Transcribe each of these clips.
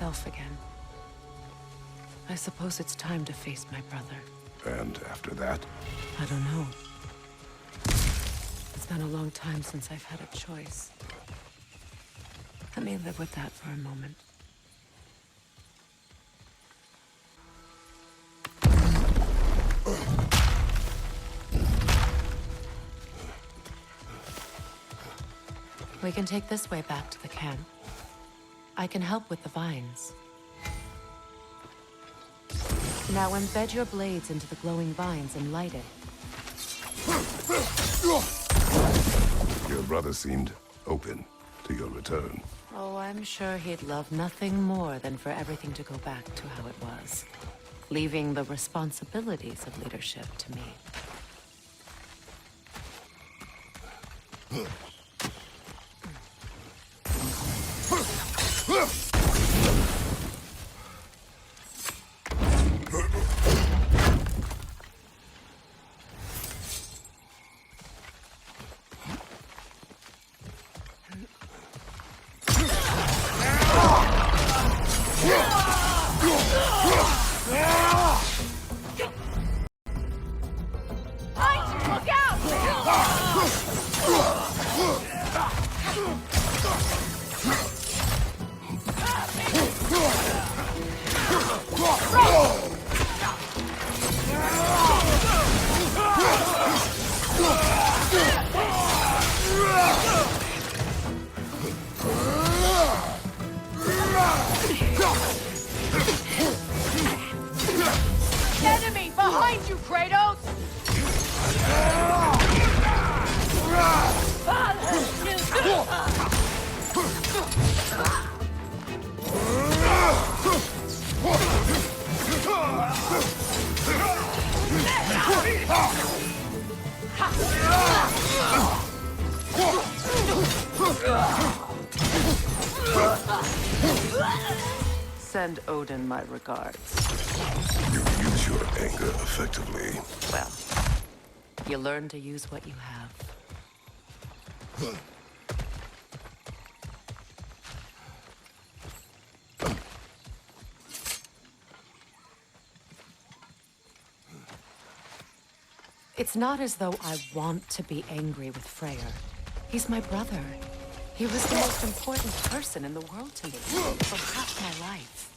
myself again. I suppose it's time to face my brother. And after that? I don't know. It's been a long time since I've had a choice. Let me live with that for a moment. We can take this way back to the camp. I can help with the vines. Now embed your blades into the glowing vines and light it. Your brother seemed open to your return. Oh, I'm sure he'd love nothing more than for everything to go back to how it was, leaving the responsibilities of leadership to me. Enemy behind you, Kratos! Send Odin my regards. You use your anger effectively. Well, you learn to use what you have. It's not as though I want to be angry with Freya. He's my brother. He was the most important person in the world to me for half my life.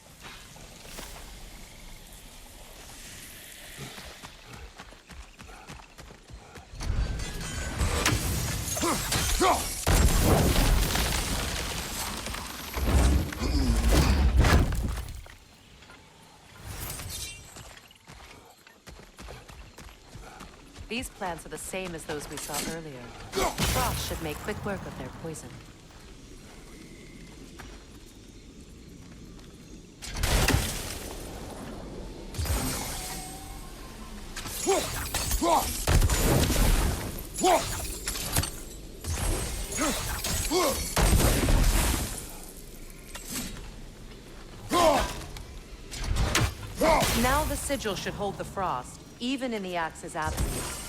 These plants are the same as those we saw earlier. Frost should make quick work of their poison. Now the sigil should hold the frost, even in the axe's absence.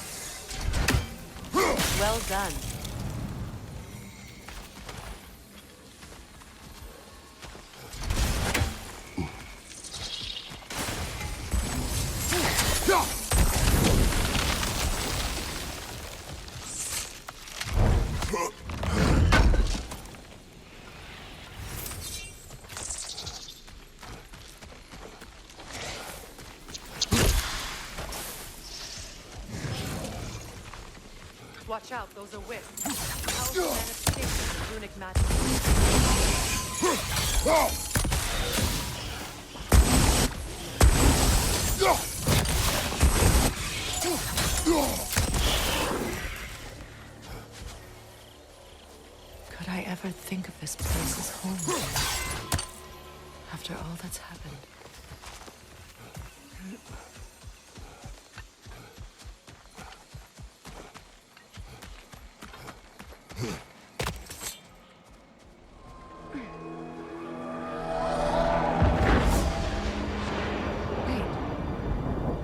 Well done. Watch out, those are wisps. Powerful manifestations of runic magic. Could I ever think of this place as home again? After all that's happened.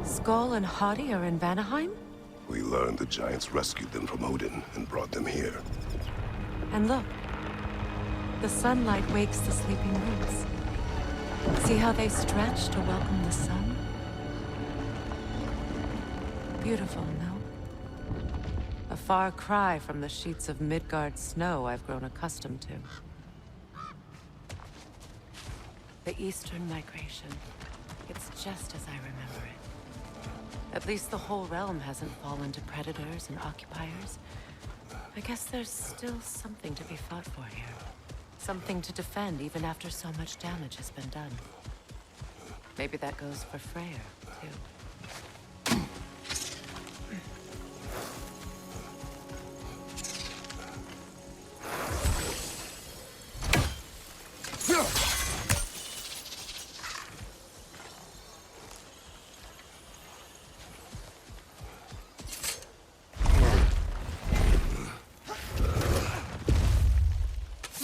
Skull and Hati are in Vanaheim? We learned the giants rescued them from Odin and brought them here. And look, the sunlight wakes the sleeping roots. See how they stretch to welcome the sun? Beautiful, no? A far cry from the sheets of Midgard snow I've grown accustomed to. The Eastern Migration. It's just as I remember it. At least the whole realm hasn't fallen to predators and occupiers. I guess there's still something to be fought for here. Something to defend even after so much damage has been done. Maybe that goes for Freya, too.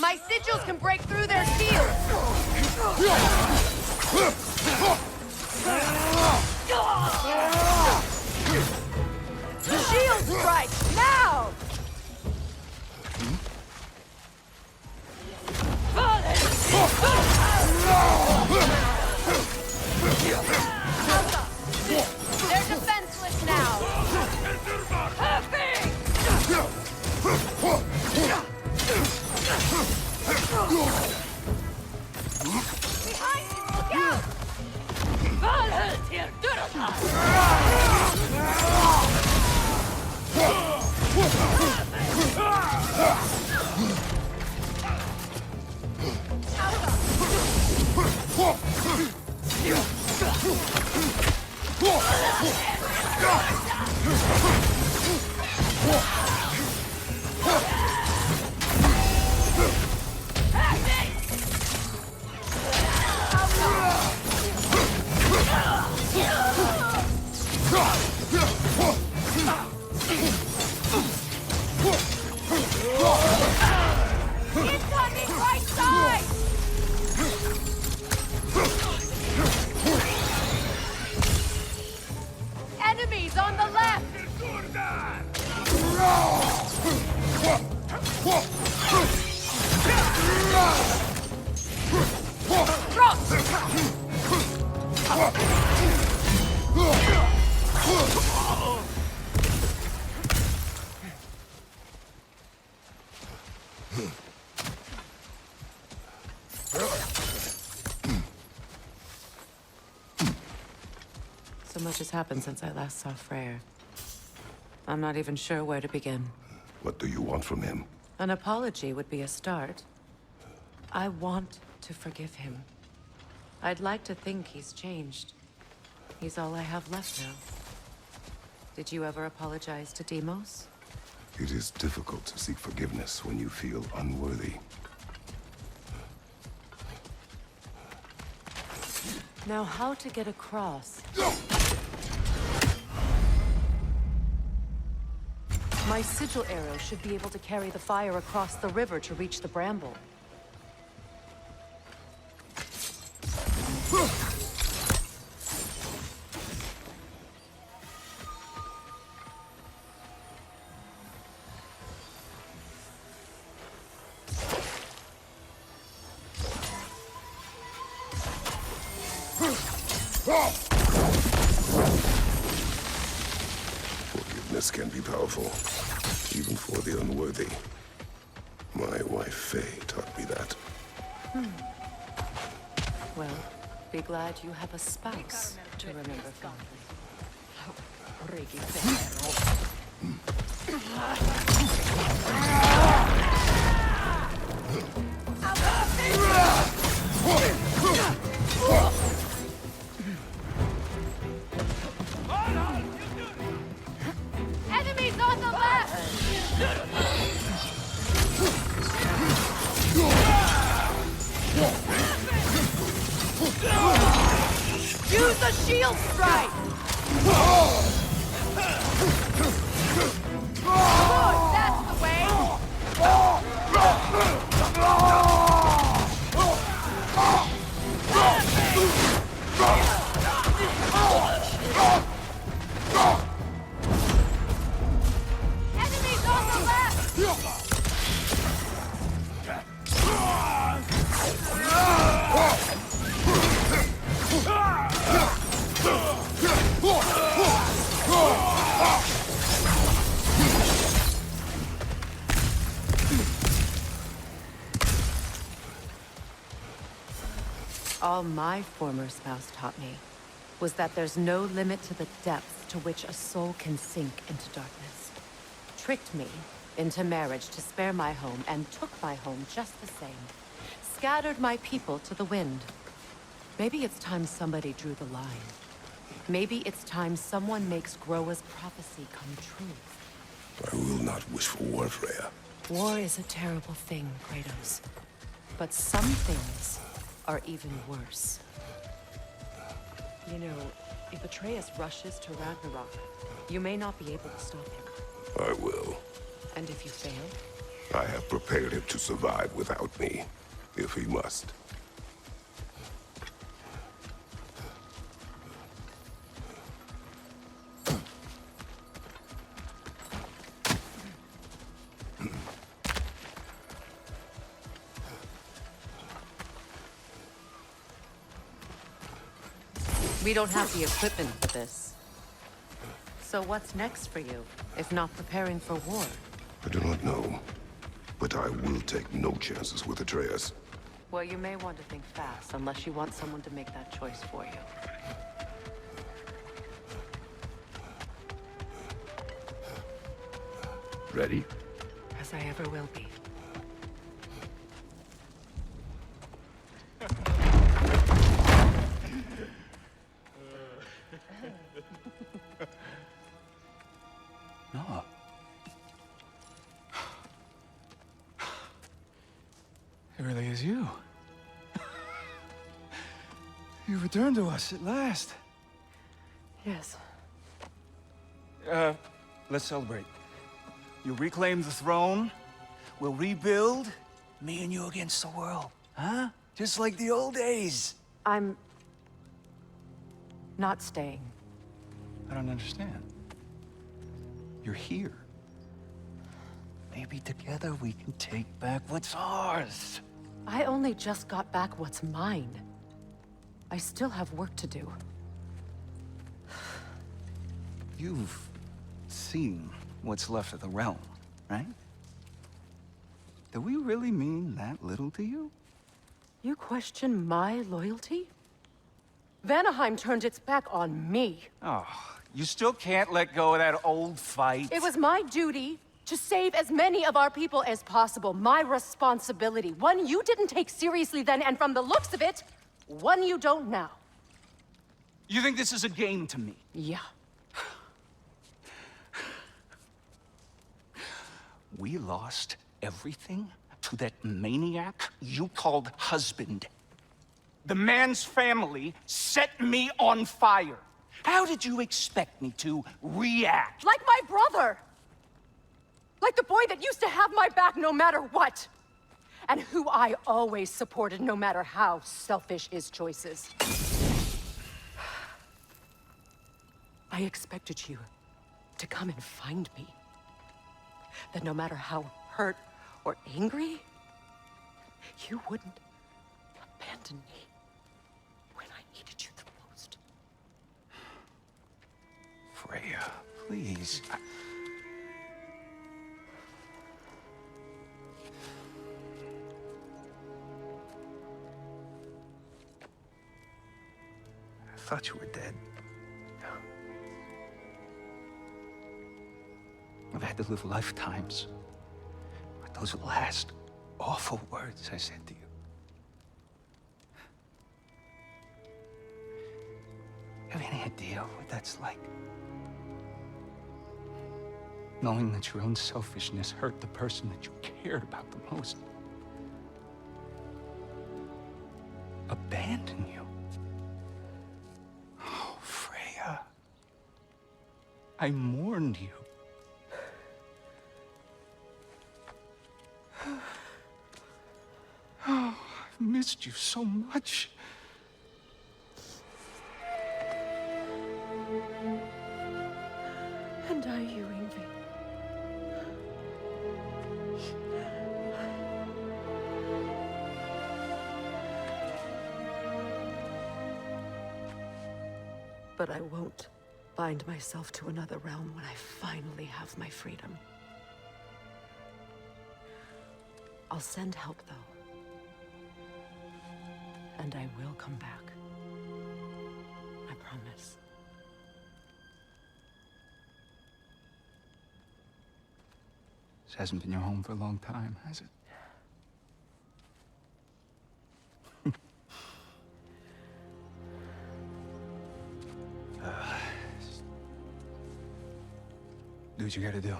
My sigils can break through their shields! Shield strike, now! They're defenseless now! Behind you! Look out! Incoming right side! Enemies on the left! So much has happened since I last saw Freyr. I'm not even sure where to begin. What do you want from him? An apology would be a start. I want to forgive him. I'd like to think he's changed. He's all I have left now. Did you ever apologize to Deimos? It is difficult to seek forgiveness when you feel unworthy. Now, how to get across? My sigil arrow should be able to carry the fire across the river to reach the bramble. Forgiveness can be powerful, even for the unworthy. My wife, Faye, taught me that. Well, be glad you have a spouse to remember fondly. Enemies on the left! Use the shield strike! Good, that's the way! Enemies on the left! All my former spouse taught me was that there's no limit to the depths to which a soul can sink into darkness. Tricked me into marriage to spare my home, and took my home just the same. Scattered my people to the wind. Maybe it's time somebody drew the line. Maybe it's time someone makes Groa's prophecy come true. I will not wish for war, Freya. War is a terrible thing, Kratos. But some things are even worse. You know, if Atreus rushes to Ragnarok, you may not be able to stop him. I will. And if you fail? I have prepared him to survive without me, if he must. We don't have the equipment for this. So what's next for you, if not preparing for war? I do not know, but I will take no chances with Atreus. Well, you may want to think fast, unless you want someone to make that choice for you. Ready? As I ever will be. No. It really is you. You returned to us at last. Yes. Let's celebrate. You reclaim the throne. We'll rebuild. Me and you against the world. Huh? Just like the old days. I'm... not staying. I don't understand. You're here. Maybe together we can take back what's ours. I only just got back what's mine. I still have work to do. You've seen what's left of the realm, right? Do we really mean that little to you? You question my loyalty? Vanaheim turned its back on me. Oh, you still can't let go of that old fight? It was my duty to save as many of our people as possible. My responsibility. One you didn't take seriously then, and from the looks of it, one you don't now. You think this is a game to me? Yeah. We lost everything to that maniac you called husband. The man's family set me on fire. How did you expect me to react? Like my brother! Like the boy that used to have my back no matter what! And who I always supported no matter how selfish his choices. I expected you to come and find me. That no matter how hurt or angry, you wouldn't abandon me when I needed you the most. Freya, please. I thought you were dead. I've had to live lifetimes with those last awful words I said to you. Have any idea what that's like? Knowing that your own selfishness hurt the person that you cared about the most. Abandon you. Oh, Freya. I mourned you. Oh, I've missed you so much. And I you, Ingvi. But I won't bind myself to another realm when I finally have my freedom. I'll send help, though. And I will come back. I promise. This hasn't been your home for a long time, has it? Do what you gotta do.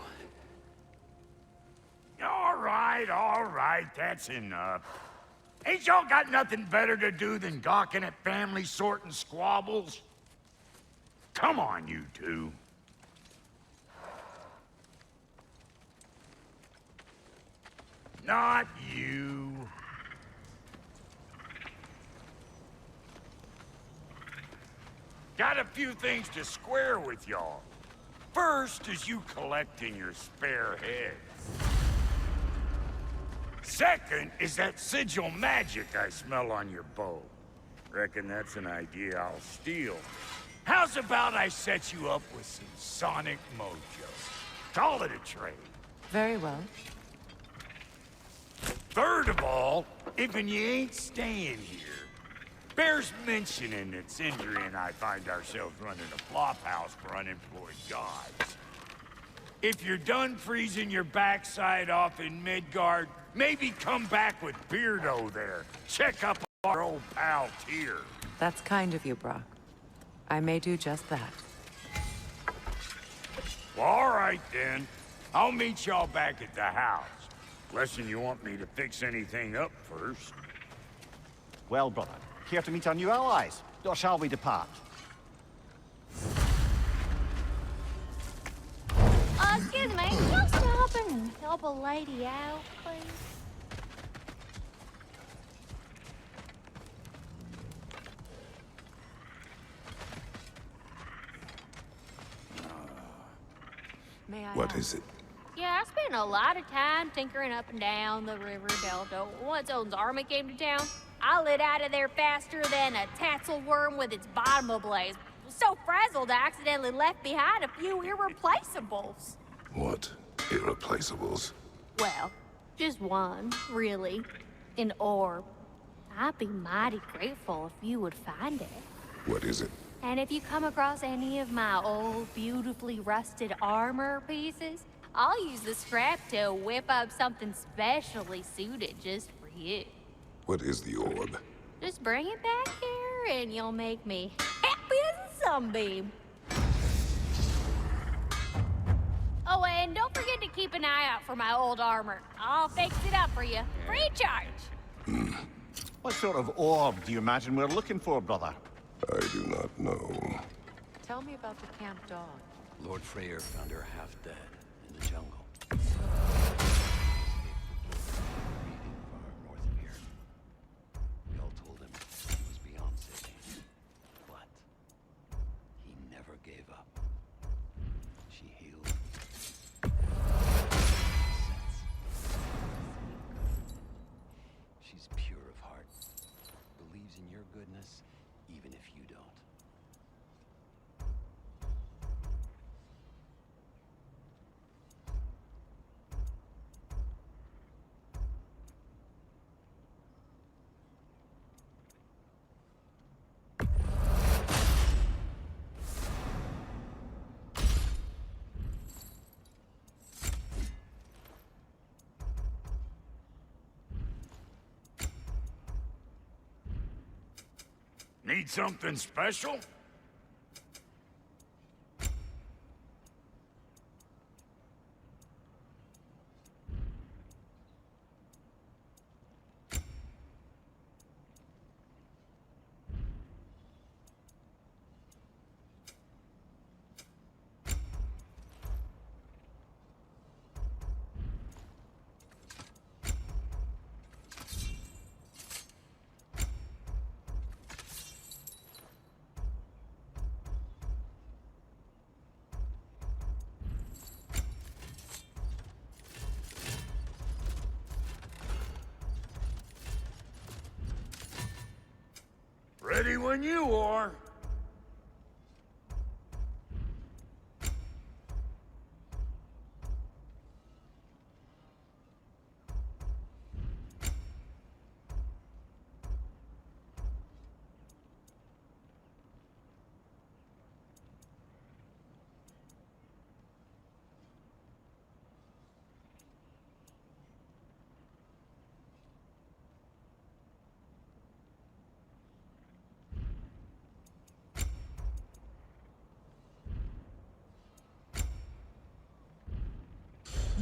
All right, that's enough. Ain't y'all got nothing better to do than gawking at family sorting squabbles? Come on, you two. Not you. Got a few things to square with y'all. First is you collecting your spare heads. Second is that sigil magic I smell on your bow. Reckon that's an idea I'll steal. How's about I set you up with some sonic mojo? Call it a trade. Very well. Third of all, if you ain't staying here, bears mentioning that Sindri and I find ourselves running a flop house for unemployed gods. If you're done freezing your backside off in Midgard, maybe come back with Beardo there. Check up our old pal Tyr. That's kind of you, Brock. I may do just that. Well, all right then. I'll meet y'all back at the house. Lesson you want me to fix anything up first. Well, brother, here to meet our new allies, or shall we depart? Excuse me, can you stop and help a lady out, please? May I What ask? is it? Yeah, I spent a lot of time tinkering up and down the river delta. Once Odin's army came to town, I lit out of there faster than a tassel worm with its bottom ablaze. So frazzled, I accidentally left behind a few irreplaceables. What? Irreplaceables? Well, just one, really. An orb. I'd be mighty grateful if you would find it. What is it? And if you come across any of my old, beautifully rusted armor pieces, I'll use the scrap to whip up something specially suited just for you. What is the orb? Just bring it back here and you'll make me happy as a sunbeam. Oh, and don't forget to keep an eye out for my old armor. I'll fix it up for you, free of charge. What sort of orb do you imagine we're looking for, brother? I do not know. Tell me about the camp dog. Lord Freya found her half dead in the jungle. Far north of here. We all told him he was beyond saving, but he never gave up. She healed. She's pure of heart, believes in your goodness, even if you don't. Need something special? Ready when you are.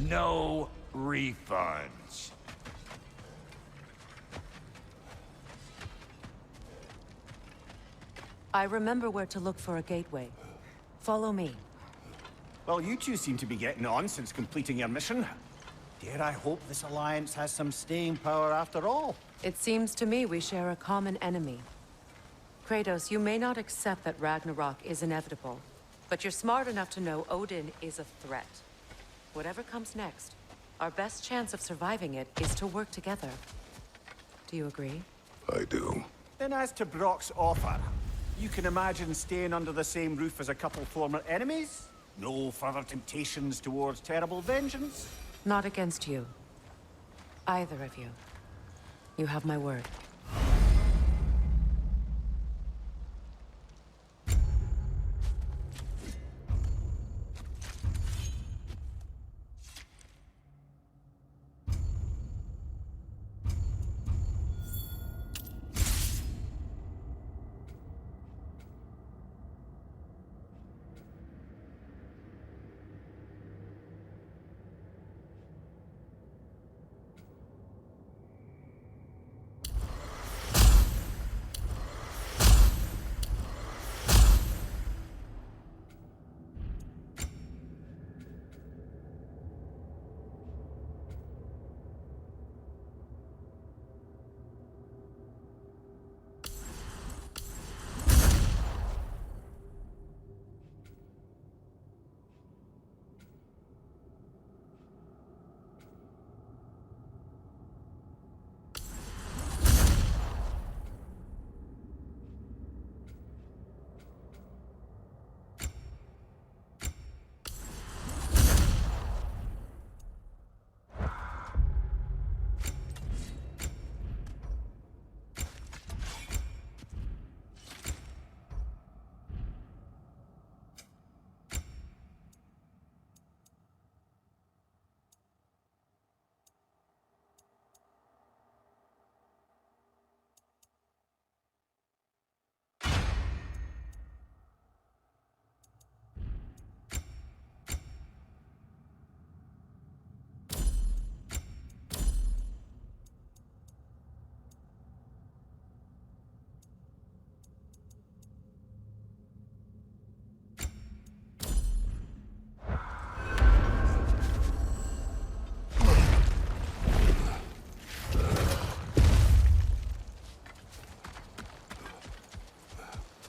No refunds. I remember where to look for a gateway. Follow me. Well, you two seem to be getting on since completing your mission. Dare I hope this alliance has some staying power after all? It seems to me we share a common enemy. Kratos, you may not accept that Ragnarok is inevitable, but you're smart enough to know Odin is a threat. Whatever comes next, our best chance of surviving it is to work together. Do you agree? I do. Then as to Brock's offer, you can imagine staying under the same roof as a couple former enemies? No further temptations towards terrible vengeance? Not against you. Either of you. You have my word.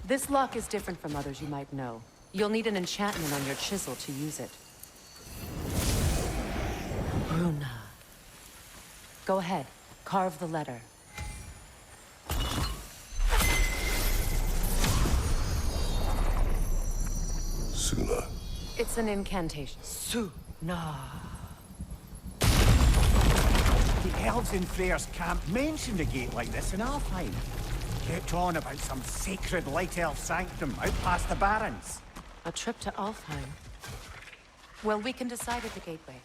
This lock is different from others you might know. You'll need an enchantment on your chisel to use it. Bruna. Go ahead. Carve the letter. Suna. It's an incantation. Suna. The elves in Freya's camp mentioned a gate like this in Alfheim. Kept on about some sacred light elf sanctum out past the Barrens. A trip to Alfheim. Well, we can decide at the gateway.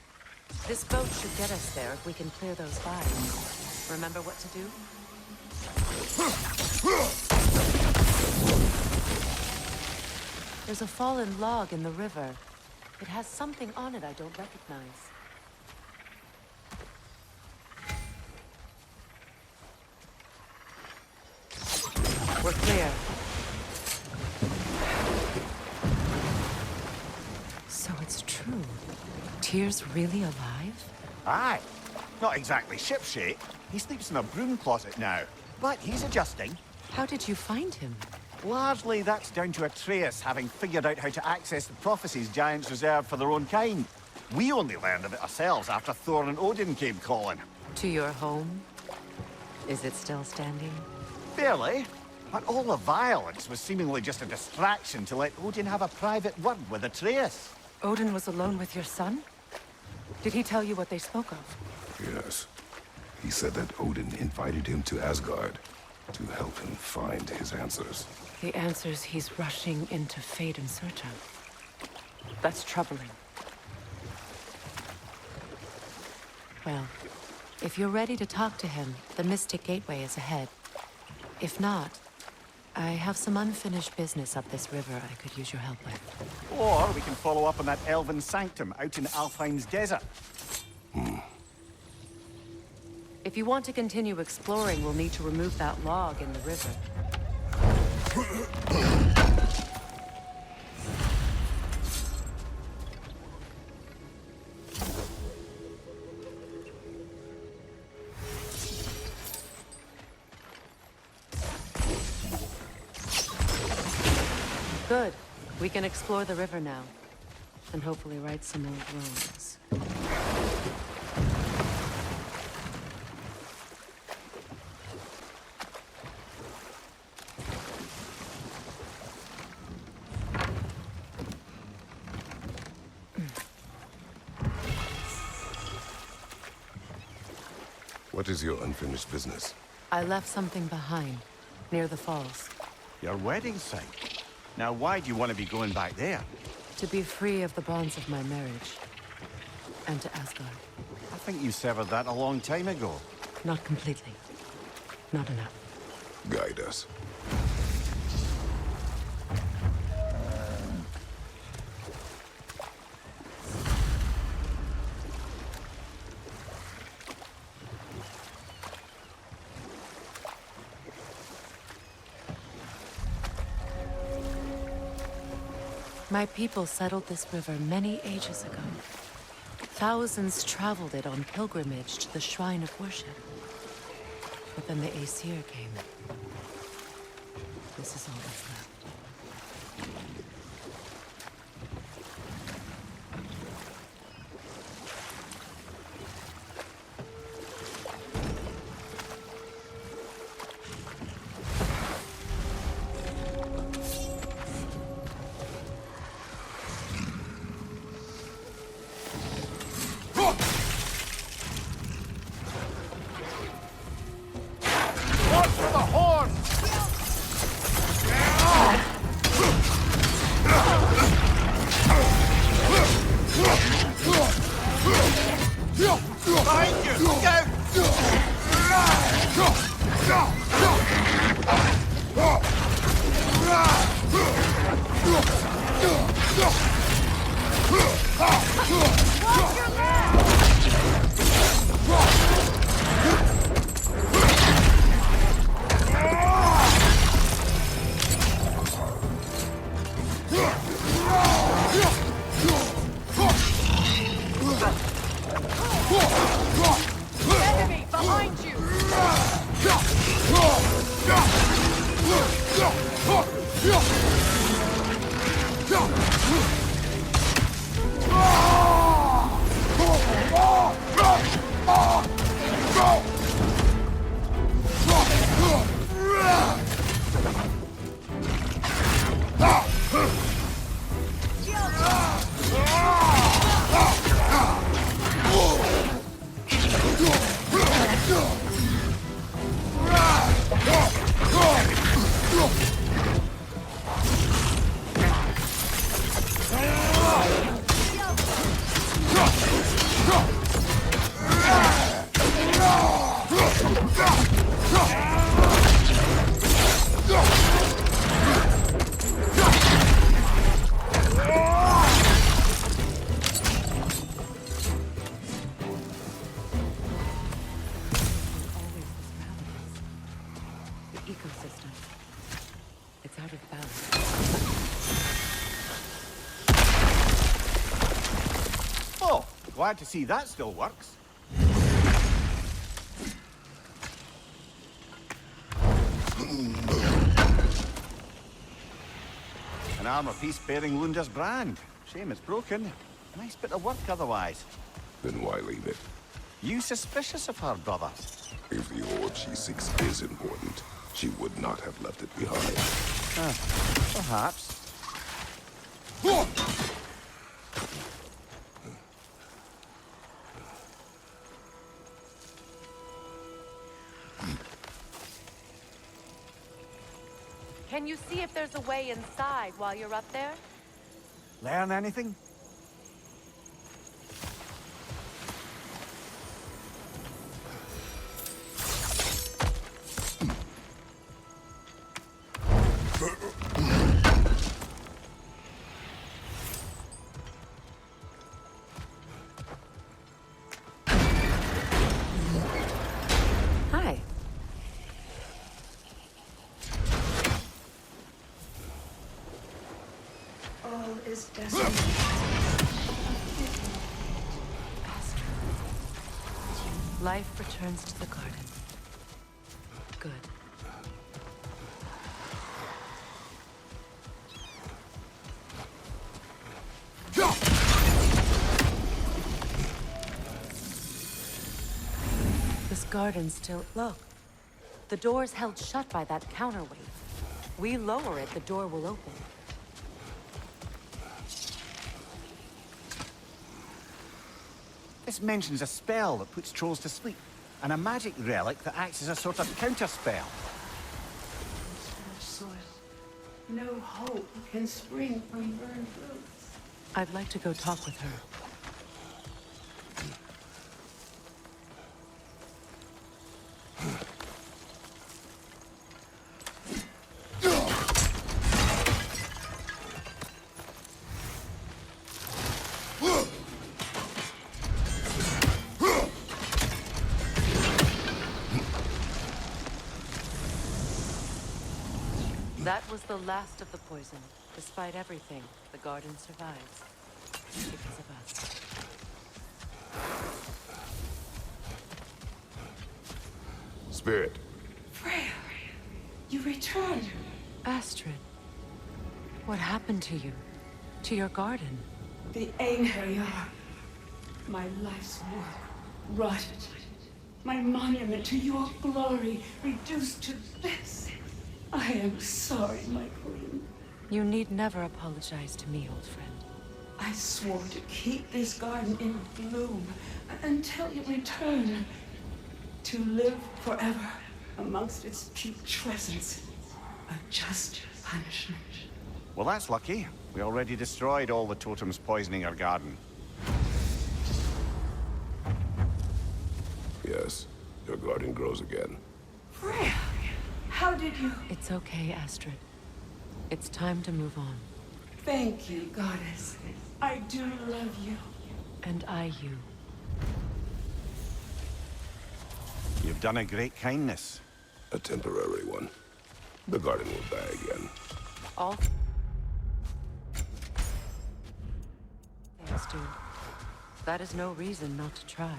This boat should get us there if we can clear those fires. Remember what to do? There's a fallen log in the river. It has something on it I don't recognize. We're clear. So it's true. Tyr's really alive? Aye. Not exactly shipshape. He sleeps in a broom closet now. But he's adjusting. How did you find him? Largely, that's down to Atreus having figured out how to access the prophecies giants reserve for their own kind. We only learned of it ourselves after Thor and Odin came calling. To your home? Is it still standing? Barely. But all the violence was seemingly just a distraction to let Odin have a private word with Atreus. Odin was alone with your son? Did he tell you what they spoke of? Yes. He said that Odin invited him to Asgard to help him find his answers. The answers he's rushing into fate in search of. That's troubling. Well, if you're ready to talk to him, the Mystic Gateway is ahead. If not, I have some unfinished business up this river I could use your help with. Or we can follow up on that elven sanctum out in Alfheim's desert. If you want to continue exploring, we'll need to remove that log in the river. Good. We can explore the river now. And hopefully right some old wrongs. What is your unfinished business? I left something behind, near the falls. Your wedding site. Now, why do you want to be going back there? To be free of the bonds of my marriage. And to Asgard. I think you severed that a long time ago. Not completely. Not enough. Guide us. My people settled this river many ages ago. Thousands traveled it on pilgrimage to the shrine of worship. But then the Aesir came. This is all that's left. Enemy behind you! Ecosystem. It's out of balance. Oh, glad to see that still works. An armor-piece bearing Lunda's brand. Shame it's broken. Nice bit of work otherwise. Then why leave it? You suspicious of her, brother? If the orb she seeks is important, she would not have left it behind. Perhaps. Can you see if there's a way inside while you're up there? Learn anything? All is desolate. Life returns to the garden. Good. This garden's still... Look. The door's held shut by that counterweight. We lower it, the door will open. This mentions a spell that puts trolls to sleep, and a magic relic that acts as a sort of counter-spell. Such source. No hope can spring from burned roots. I'd like to go talk with her. That was the last of the poison. Despite everything, the garden survives. Because of us. Spirit. Freya, you returned. Astrid, what happened to you? To your garden? The Einherjar. My life's work rotted. My monument to your glory reduced to this. I am sorry, my queen. You need never apologize to me, old friend. I swore to keep this garden in bloom until you return. To live forever amongst its putrescence. A just punishment. Well, that's lucky. We already destroyed all the totems poisoning our garden. Yes, your garden grows again. Freya, how did you... It's okay, Astrid. It's time to move on. Thank you, goddess. I do love you. And I you. You've done a great kindness. A temporary one. The garden will die again. All things do. That is no reason not to try.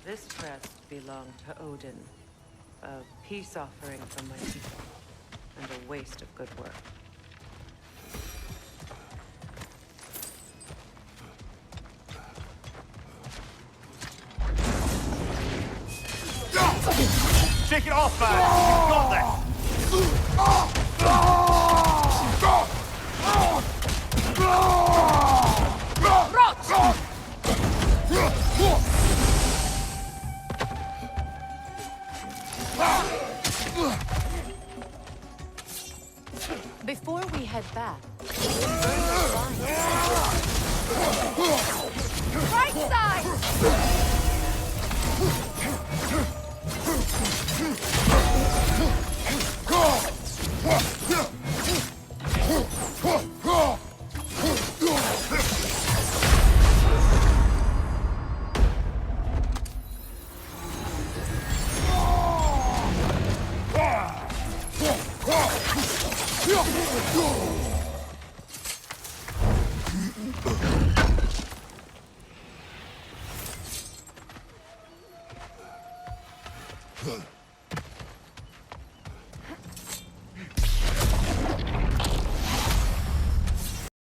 This crest belonged to Odin. A peace offering from my people. And a waste of good work. Take it off, man! You've got Before we head back, Right side! Huh.